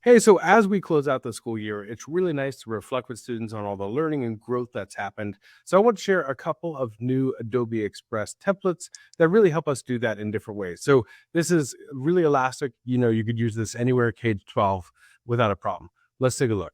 Hey, so as we close out the school year, it's really nice to reflect with students on all the learning and growth that's happened. So I want to share a couple of new Adobe Express templates that really help us do that in different ways. So this is really elastic. You could use this anywhere K to 12 without a problem. Let's take a look.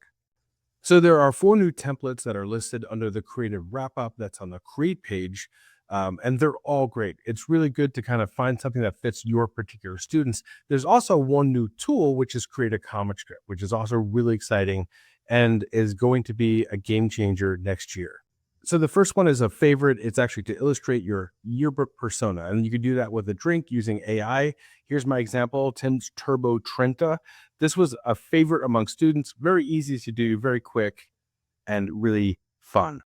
So there are four new templates that are listed under the creative wrap up that's on the create page. And they're all great. It's really good to kind of find something that fits your particular students. There's also one new tool, which is create a comic strip, which is also really exciting and is going to be a game changer next year. So the first one is a favorite. It's actually to illustrate your yearbook persona. And you can do that with a drink using AI. Here's my example, Tim's Turbo Trenta. This was a favorite among students. Very easy to do, very quick, and really fun.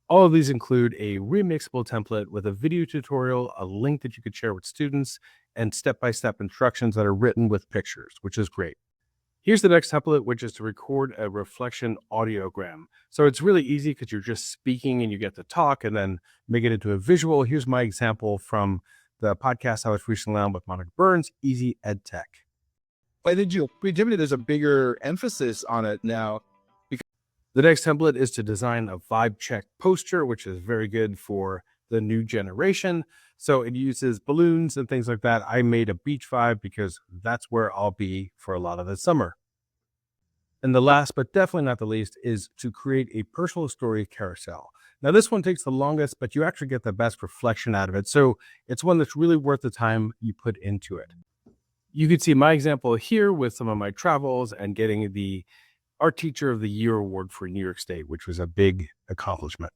All of these include a remixable template with a video tutorial, a link that you could share with students, and step-by-step instructions that are written with pictures, which is great. Here's the next template, which is to record a reflection audiogram. So it's really easy because you're just speaking and you get to talk and then make it into a visual. Here's my example from the podcast I was recently on with Monica Burns, Easy Edtech. Why did you creativity? There's a bigger emphasis on it now. The next template is to design a vibe check poster, which is very good for the new generation. So it uses balloons and things like that. I made a beach vibe because that's where I'll be for a lot of the summer. And the last, but definitely not the least, is to create a personal story carousel. Now, this one takes the longest, but you actually get the best reflection out of it. So it's one that's really worth the time you put into it. You can see my example here with some of my travels and getting the Art Teacher of the Year award for New York State, which was a big accomplishment.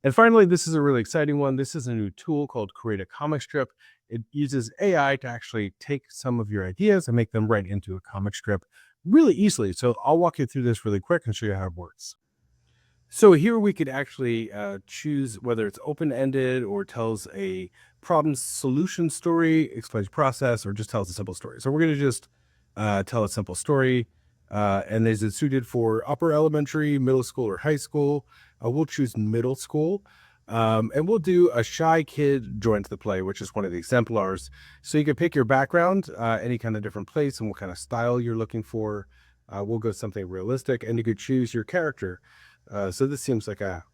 And finally, this is a really exciting one. This is a new tool called Create a Comic Strip. It uses AI to actually take some of your ideas and make them right into a comic strip really easily. So I'll walk you through this really quick and show you how it works. So here we could actually choose whether it's open-ended or tells a problem solution story, explains process, or just tells a simple story. So we're going to just tell a simple story. And is it suited for upper elementary, middle school, or high school? We'll choose middle school. And we'll do a shy kid joins the play, which is one of the exemplars. So you can pick your background, any kind of different place and what kind of style you're looking for. We'll go something realistic, and you could choose your character. So this seems like a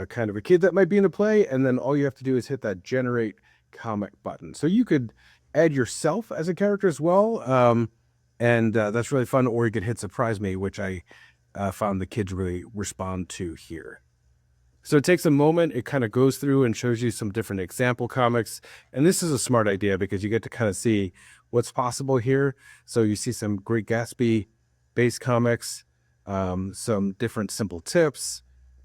kind of a kid that might be in a play. And then all you have to do is hit that generate comic button. So you could add yourself as a character as well. And that's really fun. Or you could hit surprise me, which I found the kids really respond to here. So it takes a moment. It kind of goes through and shows you some different example comics. And this is a smart idea because you get to kind of see what's possible here. So you see some Great Gatsby based comics, some different simple tips.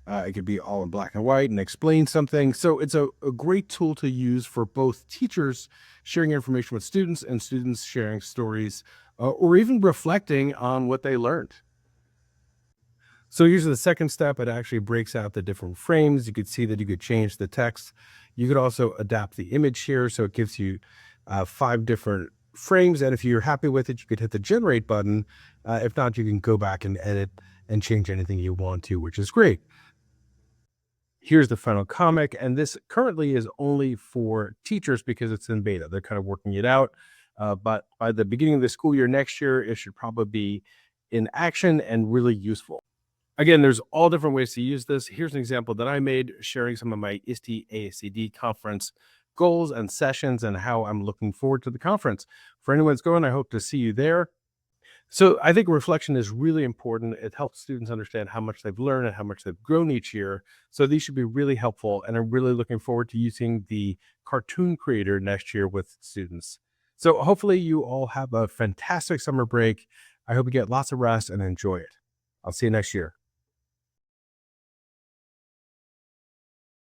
It could be all in black and white and explain something. So it's a great tool to use for both teachers sharing information with students and students sharing stories or even reflecting on what they learned. So here's the second step. It actually breaks out the different frames. You could see that you could change the text. You could also adapt the image here. So it gives you 5 different frames. And if you're happy with it, you could hit the generate button. If not, you can go back and edit and change anything you want to, which is great. Here's the final comic. And this currently is only for teachers because it's in beta. They're kind of working it out. But by the beginning of the school year next year, it should probably be in action and really useful. Again, there's all different ways to use this. Here's an example that I made sharing some of my ISTE ASCD conference goals and sessions and how I'm looking forward to the conference. For anyone that's going, I hope to see you there. So I think reflection is really important. It helps students understand how much they've learned and how much they've grown each year. So these should be really helpful. And I'm really looking forward to using the cartoon creator next year with students. So hopefully you all have a fantastic summer break. I hope you get lots of rest and enjoy it. I'll see you next year.